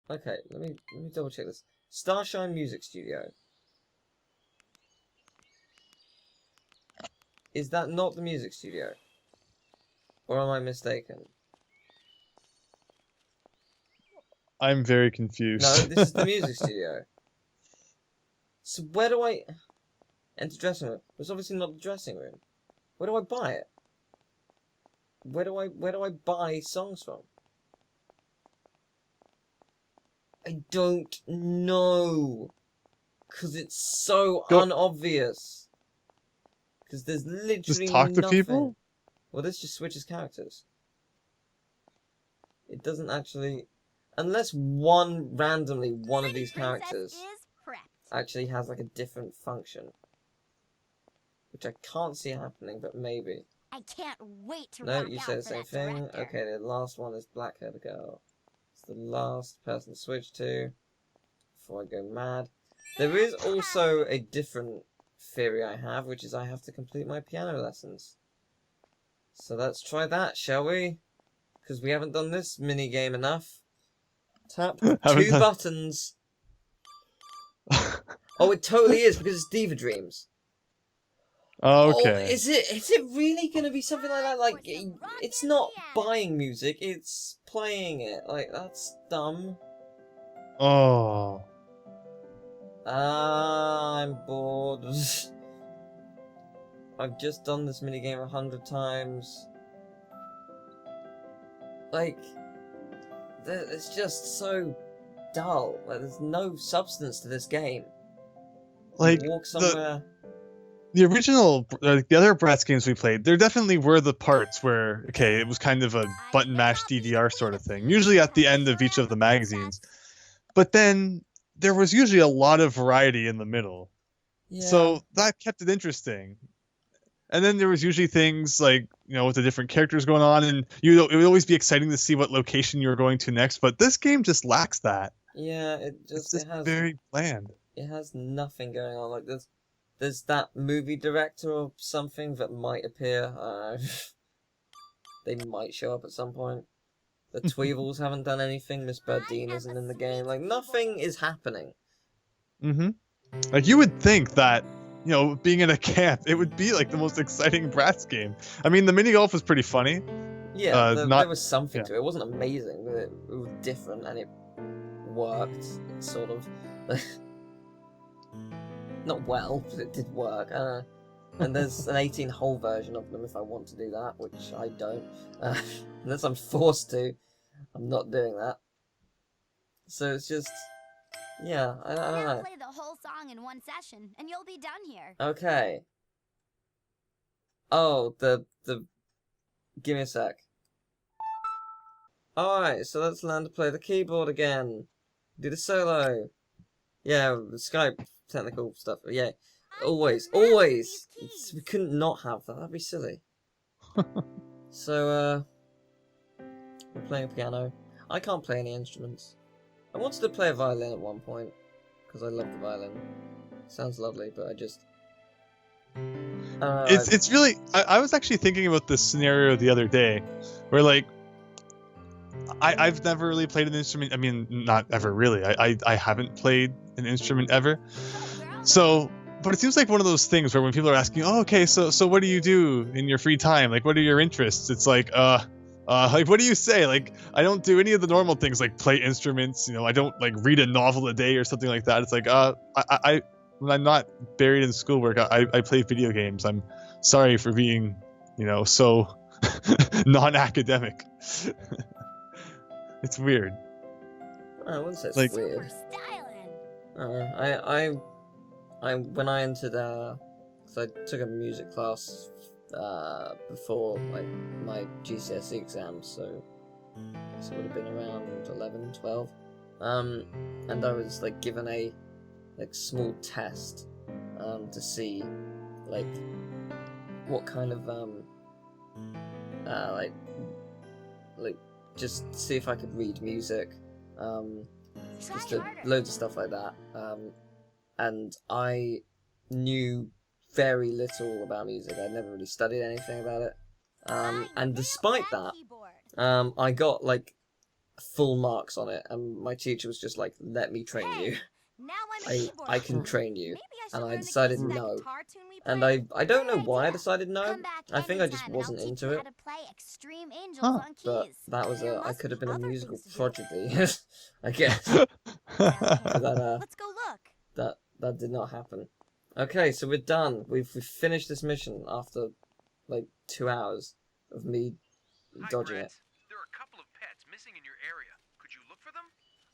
Okay, let me double check this. Starshine Music Studio. Is that not the music studio? Or am I mistaken? I'm very No, confused. this is the music studio. So where do I enter dressing room? It's obviously not the dressing room. Where do I buy it? Where do I buy songs from? I don't know. Cause it's so Go unobvious. Cause there's just literally talk to nothing. people? Well, this just switches characters. It doesn't actually... Unless randomly one of these characters actually has like a different function. Which I can't see happening, but maybe. I can't wait to No, rock you out say the for same that thing. director. Okay, the last one is black-haired girl. It's the last person to switch to before I go mad. There is also a different theory I have, which is I have to complete my piano lessons. So let's try that, shall we? Because we haven't done this mini game enough. Tap Haven't two done. buttons. Oh, it totally is because it's Diva Dreams. Oh, Okay. is it really gonna be something like that? Like, it's not buying music, it's playing it. Like, that's dumb. Oh. I'm bored. I've just done this minigame 100 times. Like, it's just so dull. Like, there's no substance to this game. Like You walk somewhere. the original, the other Bratz games we played, there definitely were the parts where, okay, it was kind of a button mash DDR sort of thing, usually at the end of each of the magazines. But then there was usually a lot of variety in the middle. Yeah. So that kept it interesting. And then there was usually things like, with the different characters going on, and it would always be exciting to see what location you were going to next. But this game just lacks that. Yeah, It's it just has very bland. nothing going on. Like, there's that movie director or something that might appear. They might show up at some point. The Tweevils haven't done anything. Miss Birdeen isn't in the game. Like, nothing is happening. Mm-hmm. Like, you would think that, being in a camp, it would be like the most exciting Bratz game. I mean, the mini golf was pretty funny. Yeah, Not there was something yeah. to it. It wasn't amazing, but it was different and it worked, sort of. Not well, but it did work. And there's an 18-hole version of them if I want to do that, which I don't. Unless I'm forced to, I'm not doing that. So it's just, yeah, I don't know. Play the whole song in one session, and you'll be done here. Okay. Oh, give me a sec. Alright, so let's learn to play the keyboard again. Do the solo. Yeah, Skype technical stuff. Yeah, always. We couldn't not have that. That'd be silly. So, we're playing piano. I can't play any instruments. I wanted to play a violin at one point, because I love the violin. It sounds lovely, but I just... It's really... I was actually thinking about this scenario the other day, where, like, I've never really played an instrument. I mean, not ever really. I haven't played an instrument ever. So, but it seems like one of those things where when people are asking, oh, okay, so what do you do in your free time? Like, what are your interests? It's like, like, what do you say? Like, I don't do any of the normal things like play instruments. I don't like read a novel a day or something like that. It's like, when I'm not buried in schoolwork, I play video games. I'm sorry for being, so non-academic. It's weird. I wouldn't say it's Like, weird. I when I entered, because I took a music class before like my GCSE exams, so I guess it would have been around 11, 12. And I was like given a small test to see like what kind of like just see if I could read music, just loads of stuff like that. And I knew very little about music. I'd never really studied anything about it. And despite that, I got like full marks on it, and my teacher was just like, "Let me train you. Hey, now I'm a keyboard I can player. train you." Maybe I should And I learn the decided keys to that no. guitar tune we And played. I don't know Good why I idea. decided no. Come back I think I just anytime and I'll wasn't teach into you it. how to play Extreme Angels Huh. on But keys. that was There I must could have be been a other musical things to do. prodigy, I guess. Okay, But let's go look. that did not happen. Okay, so we're done. We've finished this mission after like 2 hours of me Hi, dodging it. Bratz. There are a couple of pets missing in your area. Could you look for them?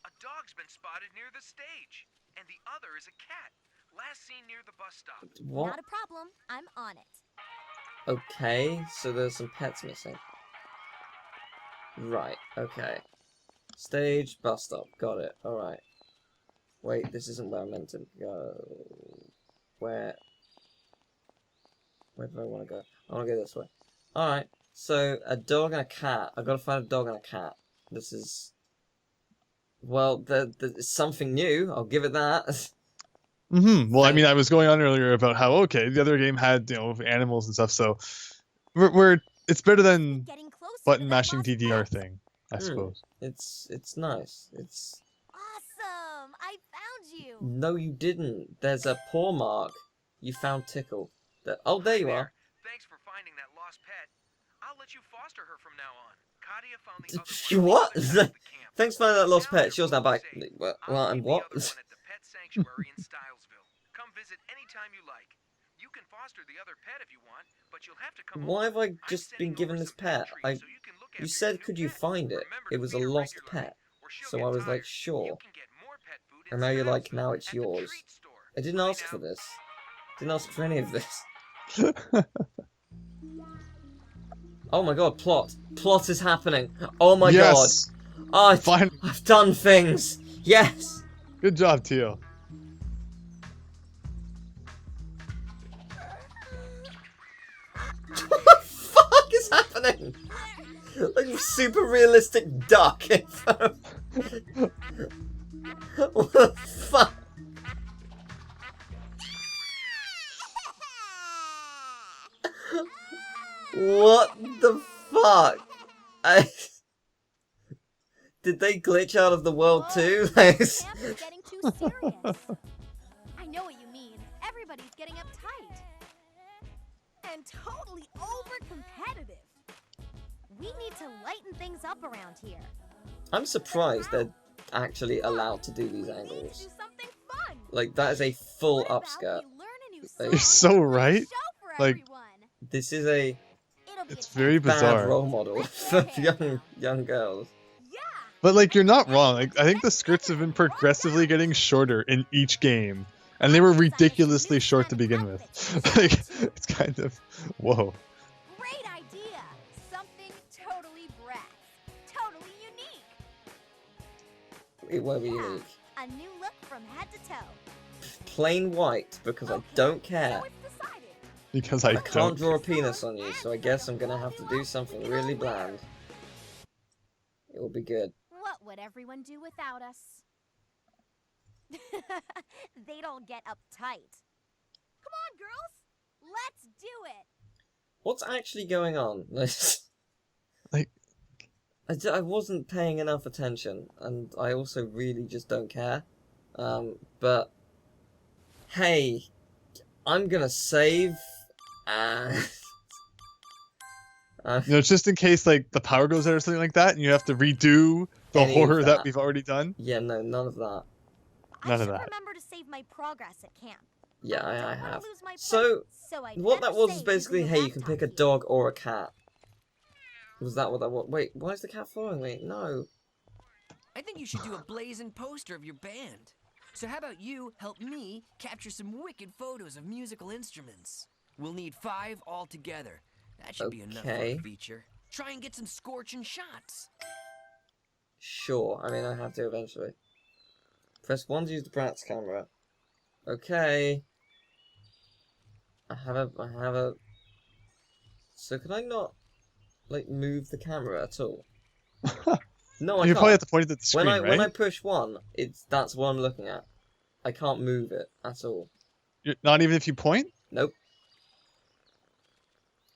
A dog's been spotted near the stage, and the other is a cat, last seen near the bus stop. What? Not a problem. I'm on it. Okay, so there's some pets missing. Right, okay. Stage, bus stop, got it, alright. Wait, this isn't where I meant to go. Where do I want to go? I want to go this way. Alright, so a dog and a cat. I've got to find a dog and a cat. This is... Well, it's something new, I'll give it that. Well, I mean, I was going on earlier about how, okay, the other game had, animals and stuff, so it's better than Getting closer to button that mashing lost DDR pet. thing, I suppose. It's nice. It's... Awesome! I found you. No, you didn't. There's a paw mark. You found Tickle. Oh, there you are. Thanks for finding that lost pet. I'll let you foster her from now on. Katia found the other You one what? on the other side of the camp. Thanks for finding that lost Now pet. you're She was now both back. safe. Well, I'll and leave what? the other one at the pet sanctuary in Stylesville. Come visit anytime you like. You can foster the other pet if you want, but you'll have to come Why have over. I just been sending given over this some pet pet? treats so you can look You after said, your new could you pet. find it? Remember It to was a feed her lost regularly, pet. or she'll So get I was like, tired. sure. You can get more pet food in And now you're like, Stylesville now it's at the yours. treat store. I didn't Bye ask for now. this. Didn't ask for any of this. Oh my god, plot. Plot is happening. Oh my Yes! god. Oh, Fine. I've done things. Yes. Good job, Teal. What the fuck is happening? Like a super realistic duck in front of... What the fuck? What the fuck? Did they glitch out of the world too? Whoa, this camp is getting too serious. I know what you mean. Everybody's getting uptight. And totally over-competitive. We need to lighten things up around here. I'm surprised they're actually allowed to do these We need to angles. do something fun. Like, that is a full What about upskirt. we learn a new You're song so and right. show for Like, everyone? This is a It'll be It's a very chance. bad bizarre. role model for young girls. Yeah. But, like, you're not wrong. Like, I think the skirts have been progressively getting shorter in each game. And they were ridiculously short to begin with. Like, it's kind of... Whoa. Great idea. Something totally Bratz. Totally unique. It won't be Yeah. unique. A new look from head to toe. Plain white, because I don't care. So it's decided. Because I I can't don't. draw a penis on you, so I guess I'm gonna have to do something really bland. It will be good. What would everyone do without us? They'd all get uptight. Come on, girls. Let's do it. What's actually going on? Like- I wasn't paying enough attention, and I also really just don't care. But hey, I'm gonna save. Just in case, like, the power goes out or something like that, and you have to redo the Any of horror that that. we've already done. Yeah, no, none of that. None I of should that. remember to save my progress at camp. Yeah, I Don't wanna have. lose my pet, So, so I'd what better that was is save basically, using hey, the you can laptop pick a here. dog or a cat. Was that what that was? Wait, why is the cat following me? No. I think you should do a blazing poster of your band. So how about you help me capture some wicked photos of musical instruments? We'll need 5 altogether. That should be enough for Okay. a feature. Try and get some scorching shots. Sure, I mean, I have to eventually. Press 1 to use the Bratz camera. Okay. I have a... So can I not, like, move the camera at all? No, I You can't. probably have to point it at the screen, right? When I push 1, that's what I'm looking at. I can't move it at all. Not even if you point? Nope.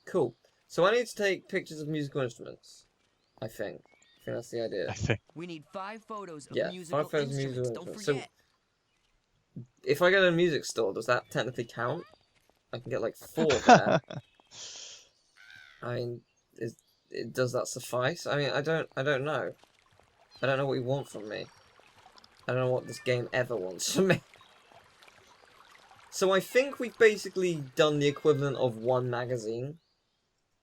Cool. So I need to take pictures of musical instruments. I think. think that's the idea. I think. We need 5 photos of Yeah, musical 5 photos of musical instruments. Don't instruments. So- forget. If I go to a music store, does that technically count? I can get like 4 there. I mean, does that suffice? I mean, I don't know. I don't know what you want from me. I don't know what this game ever wants from me. So I think we've basically done the equivalent of 1 magazine.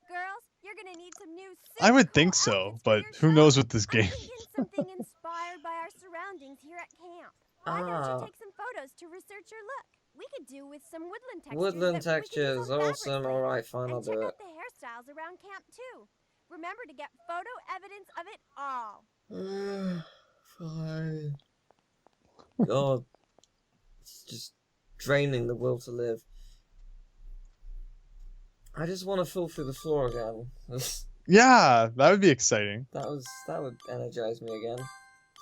Girls, you're gonna need some new I would super think cool so, outfits for but your who show. knows with this I'm game? thinking something inspired by our surroundings here at camp. Why don't Ah. you take some photos to research your look? We could do with some woodland textures. Woodland that we could use textures, on fabrics awesome. later. Alright, fine, I'll And check do it. out the hairstyles around camp too. Remember to get photo evidence of it all. Fine. God. It's just draining the will to live. I just want to fall through the floor again. Yeah, that would be exciting. that would energize me again.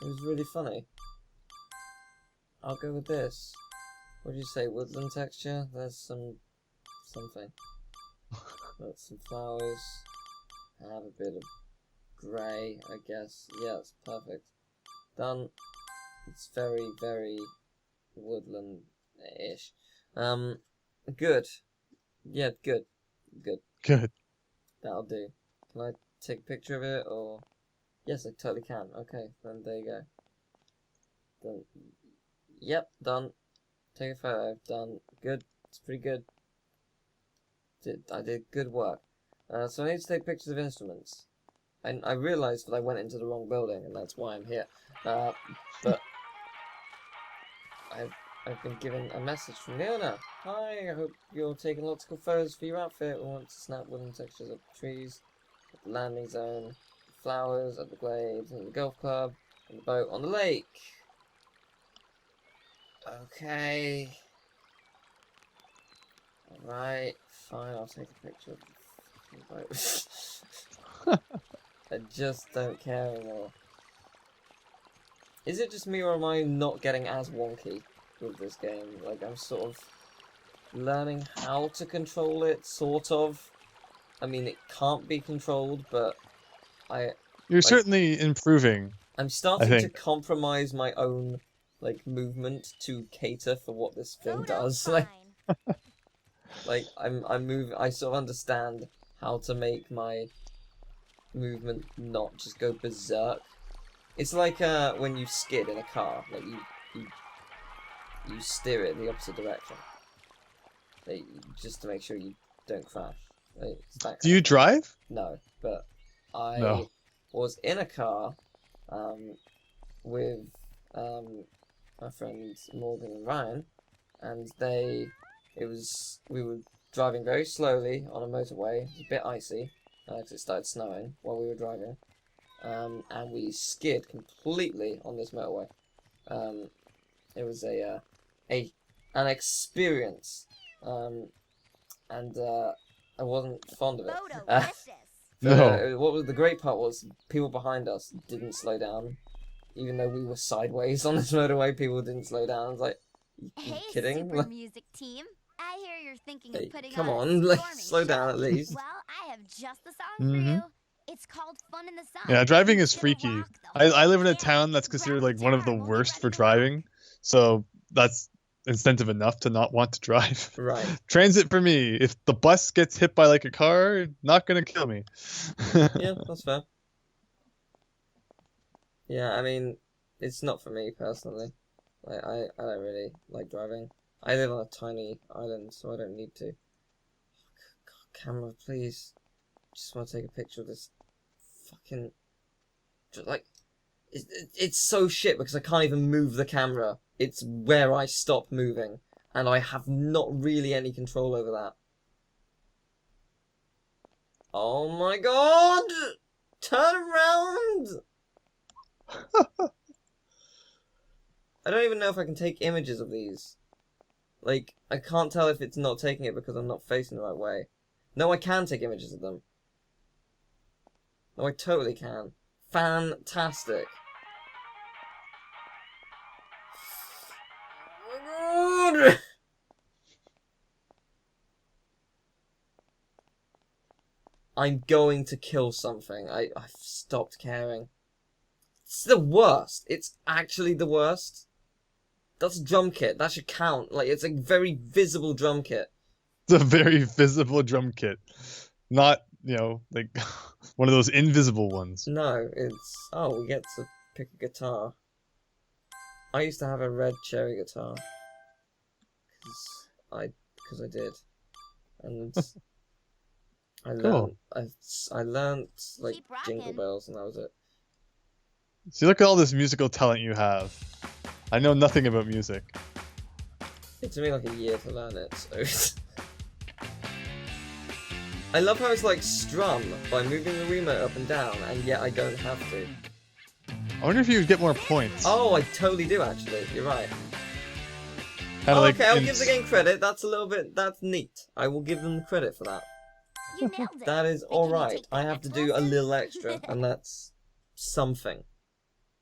It was really funny. I'll go with this. What do you say? Woodland texture? There's something. That's some flowers. I have a bit of grey, I guess. Yeah, it's perfect. Done. It's very, very woodland-ish. Good. Yeah, good. Good. Good. That'll do. Can I take a picture of it, or...? Yes, I totally can. Okay, then there you go. Done. Yep, done. Take a photo. Done. Good. It's pretty good. I did good work. So I need to take pictures of instruments. And I realised that I went into the wrong building, and that's why I'm here. But I've been given a message from the owner. Hi, I hope you're taking lots of good photos for your outfit. We want to snap wooden textures of trees, at the landing zone, flowers at the glades, and the golf club, and the boat on the lake. Okay. Alright, fine, I'll take a picture of the boat. I just don't care anymore. Is it just me, or am I not getting as wonky with this game? Like, I'm sort of learning how to control it, sort of. I mean, it can't be controlled, but You're certainly improving. I'm starting to think. compromise my own, like, movement to cater for what this thing Photo does. fine. Like, I sort of understand how to make my movement not just go berserk. It's like when you skid in a car, like you steer it in the opposite direction, like, just to make sure you don't crash. Like, it's that Do you drive? No, but I No. was in a car with my friends Morgan and Ryan, and we were driving very slowly on a motorway. It was a bit icy because it started snowing while we were driving, and we skid completely on this motorway. It was an experience, and I wasn't fond of it. Photo-licious. No. What was the great part was people behind us didn't slow down, even though we were sideways on this motorway. People didn't slow down. I was like, you Hey, kidding? super music team. I hear you're thinking Hey, of putting come on on, a like, storming slow down show. at least. Well, I have just the song for Mhm. you. It's called Fun in the Sun. Yeah, driving is It's gonna freaky. rock the I whole live in a camp. town that's considered like one of the Round town, we'll be worst ready for to rock. driving, so that's incentive enough to not want to drive. Right. Transit for me. If the bus gets hit by like a car, not gonna kill me. Yeah, that's fair. Yeah, I mean, it's not for me personally. Like, I don't really like driving. I live on a tiny island, so I don't need to. God, camera, please. Just want to take a picture of this fucking... Like, it's so shit because I can't even move the camera. It's where I stop moving, and I have not really any control over that. Oh my god! Turn around! I don't even know if I can take images of these. Like, I can't tell if it's not taking it because I'm not facing the right way. No, I can take images of them. No, I totally can. Fantastic. Oh my god! I'm going to kill something. I've stopped caring. It's the worst. It's actually the worst. That's a drum kit. That should count. Like, it's a very visible drum kit. It's a very visible drum kit. Not, you know, like one of those invisible ones. No, it's... Oh, we get to pick a guitar. I used to have a red cherry guitar. Because I did. And Cool. I learned like Keep rocking. Jingle Bells, and that was it. See, look at all this musical talent you have. I know nothing about music. It took me like a year to learn it, so... I love how it's like strum by moving the remote up and down, and yet I don't have to. I wonder if you would get more points. Oh, I totally do actually. You're right. Kinda like Okay, I'll in- give the game credit. That's a little bit... That's neat. I will give them the credit for that. You nailed it. That is But can you alright. take the I have to next do a lesson? little extra, and that's something.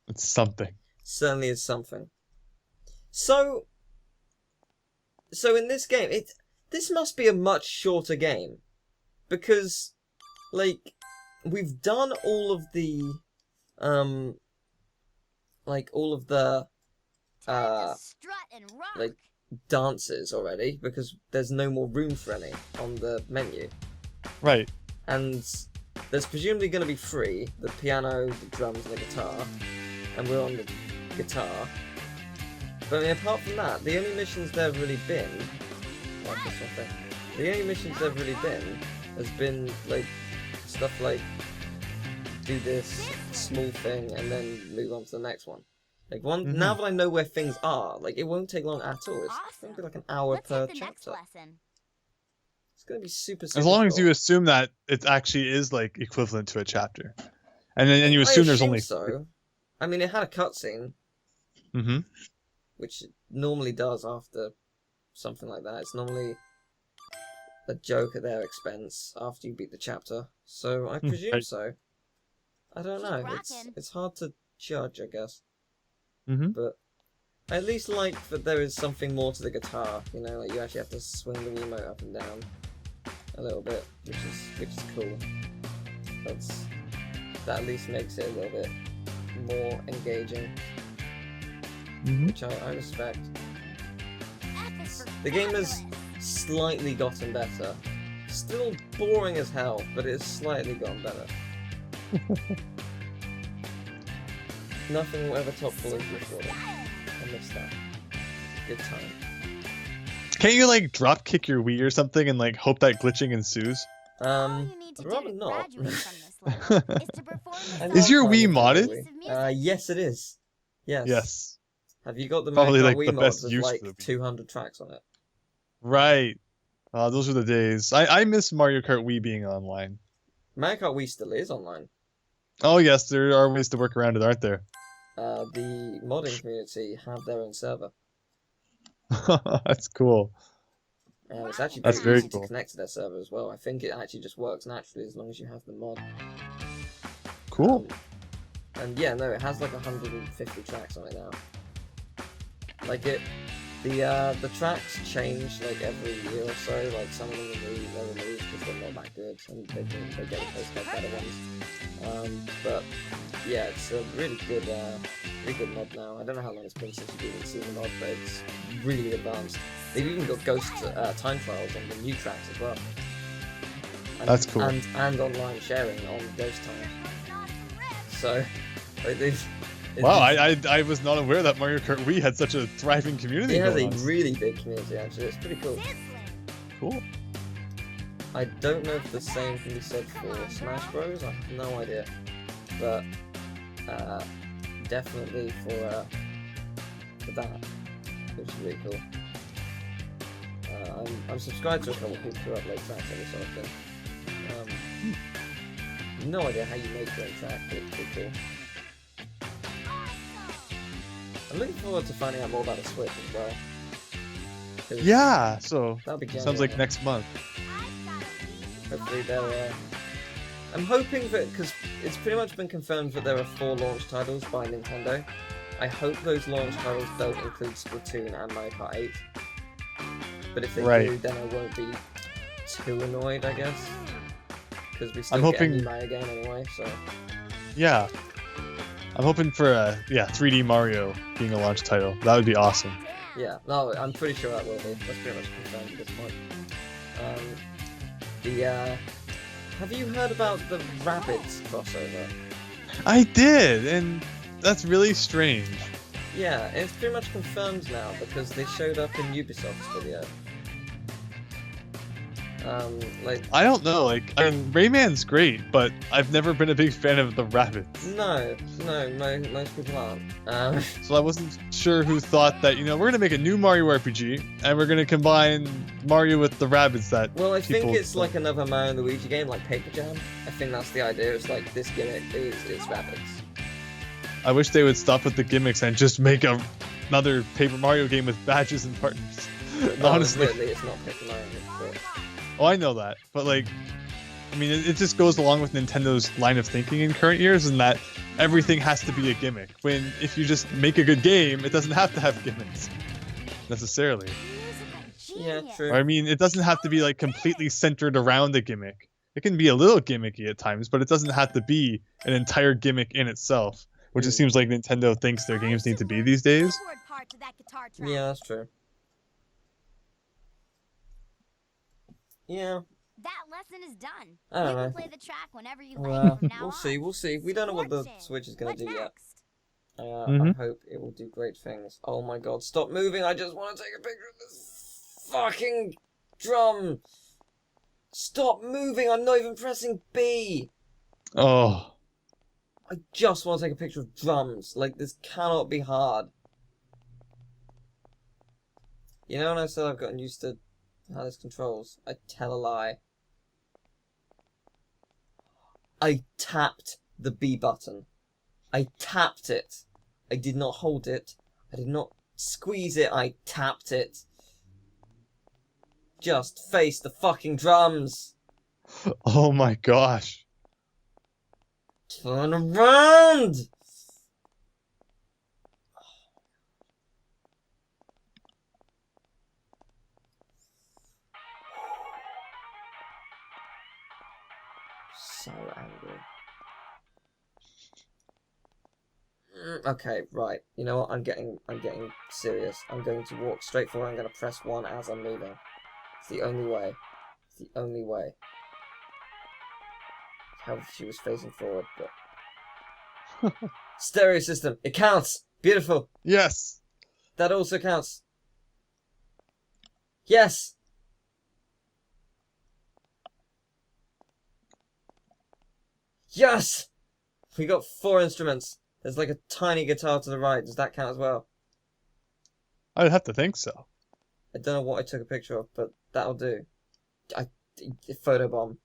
It's something. Certainly is something. So in this game, this must be a much shorter game, because, like, we've done all of the, like, all of the, Time to strut and rock. like, dances already, because there's no more room for any on the menu. Right. And there's presumably going to be 3, the piano, the drums, and the guitar, and we're on the guitar. But I mean, apart from that, the only missions there have really been... Like this one thing. The only missions there have really been has been, like, stuff like, do this small thing and then move on to the next one. Like, now that I know where things are, like, it won't take long at all. It's going to be like an hour Let's per hit the next chapter. lesson. It's going to be super As long as short. you assume that it actually is like equivalent to a chapter, and then you I assume there's assume only. so. I mean, it had a cutscene, Mm-hmm. which it normally does after something like that. It's normally a joke at their expense after you beat the chapter. So I presume right. so. I don't Keep know. rocking. It's hard to judge, I guess. Mm-hmm. But I at least like that there is something more to the guitar. You know, like you actually have to swing the remote up and down a little bit, which is cool. That at least makes it a little bit more engaging, Mm-hmm. which I respect. F is for The game has fabulous. slightly gotten better. Still boring as hell, but it's slightly gotten better. Nothing will ever top Fallout 4. I missed that. Good time. Can't you like drop kick your Wii or something and like hope that glitching ensues? All you need to I'd do rather to not. graduate from this level is to perform I the Is love your song Wii playing modded? with piece of Wii. music. Yes, it is. Yes. Yes. Have you got the Probably, Mario Kart like, Wii the mod best with use like for the Wii. 200 tracks on it? Right. Those were the days. I miss Mario Kart Wii being online. Mario Kart Wii still is online. Oh yes, there are ways to work around it, aren't there? The modding community have their own server. That's cool. It's actually That's very very easy cool. to connect to their server as well. I think it actually just works naturally as long as you have the mod. Cool. And yeah, no, it has like 150 tracks on it now. Like the tracks change like every year or so. Like some of them they're removed because they're not that good, and they get replaced by better ones. But yeah, it's a really good mod now. I don't know how long it's been since you've even seen the mod, but it's really advanced. They've even got ghost time trials on the new tracks as well. And, That's cool. And online sharing on ghost time. So like Wow, I was not aware that Mario Kart Wii had such a thriving community. it has a going on. really big community actually. It's pretty cool. Cool. I don't know if the same can be said for Smash Bros. I have no idea, but definitely for that, which is really cool. I'm subscribed to a couple of people who upload tracks every so often. No idea how you make your own track, but it's pretty cool. I'm looking forward to finding out more about the Switch as well. 'Cause Yeah, so that'll be sounds like January. next month. Hopefully they'll. I'm hoping that, because it's pretty much been confirmed that there are 4 launch titles by Nintendo. I hope those launch titles don't include Splatoon and Mario Kart 8. But if they Right. do, then I won't be too annoyed, I guess. Because we still I'm get a hoping- new Mario game anyway, so. Yeah. I'm hoping for a 3D Mario being a launch title. That would be awesome. Yeah, no, I'm pretty sure that will be. That's pretty much confirmed at this point. Have you heard about the Rabbids crossover? I did, and that's really strange. Yeah, it's pretty much confirmed now because they showed up in Ubisoft's video. I don't know, like, I mean, Rayman's great, but I've never been a big fan of the Rabbids. No, most people aren't. So I wasn't sure who thought that, we're gonna make a new Mario RPG, and we're gonna combine Mario with the Rabbids that Well, I think people it's like another Mario and Luigi game, like Paper Jam. I think that's the idea. It's like this gimmick is Rabbids. I wish they would stop with the gimmicks and just make another Paper Mario game with badges and partners. Honestly. Really, it's not Paper Mario. But... Oh, I know that, but like, I mean, it just goes along with Nintendo's line of thinking in current years, and that everything has to be a gimmick. When if you just make a good game, it doesn't have to have gimmicks necessarily. Yeah, true. Or, I mean, it doesn't have to be like completely centered around a gimmick. It can be a little gimmicky at times, but it doesn't have to be an entire gimmick in itself, which it seems like Nintendo thinks their games need to be these days. Yeah, that's true. Yeah. That lesson is done. I don't You know. can play the track whenever you like Well, from now we'll on. see. We'll see. We don't know what the Fortune. Switch is gonna What do yet. next? I hope it will do great things. Oh my god, stop moving! I just want to take a picture of this fucking drum! Stop moving! I'm not even pressing B! Oh, I just want to take a picture of drums. Like, this cannot be hard. You know when I said I've gotten used to how this controls? I tell a lie. I tapped the B button. I tapped it. I did not hold it. I did not squeeze it. I tapped it. Just face the fucking drums. oh my gosh. Turn around. So angry. Okay, right. You know what? I'm getting serious. I'm going to walk straight forward. I'm going to press 1 as I'm moving. It's the only way. It's the only way. How if she was facing forward, but stereo system. It counts. Beautiful. Yes. That also counts. Yes. Yes. We got 4 instruments. There's like a tiny guitar to the right. Does that count as well? I'd have to think so. I don't know what I took a picture of, but that'll do. Photobomb.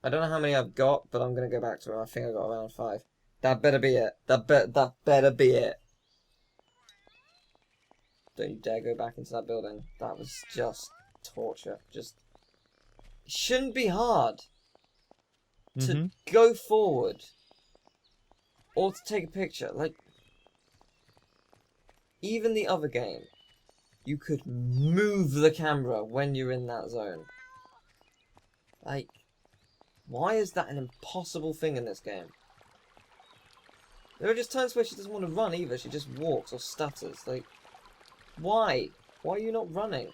I don't know how many I've got, but I'm gonna go back to it. I think I got around 5. That better be it. That better be it. Don't you dare go back into that building. That was just torture. It shouldn't be hard to go forward or to take a picture. Like, even the other game, you could move the camera when you're in that zone. Like, why is that an impossible thing in this game? There are just times where she doesn't want to run either. She just walks or stutters. Like, why? Why are you not running?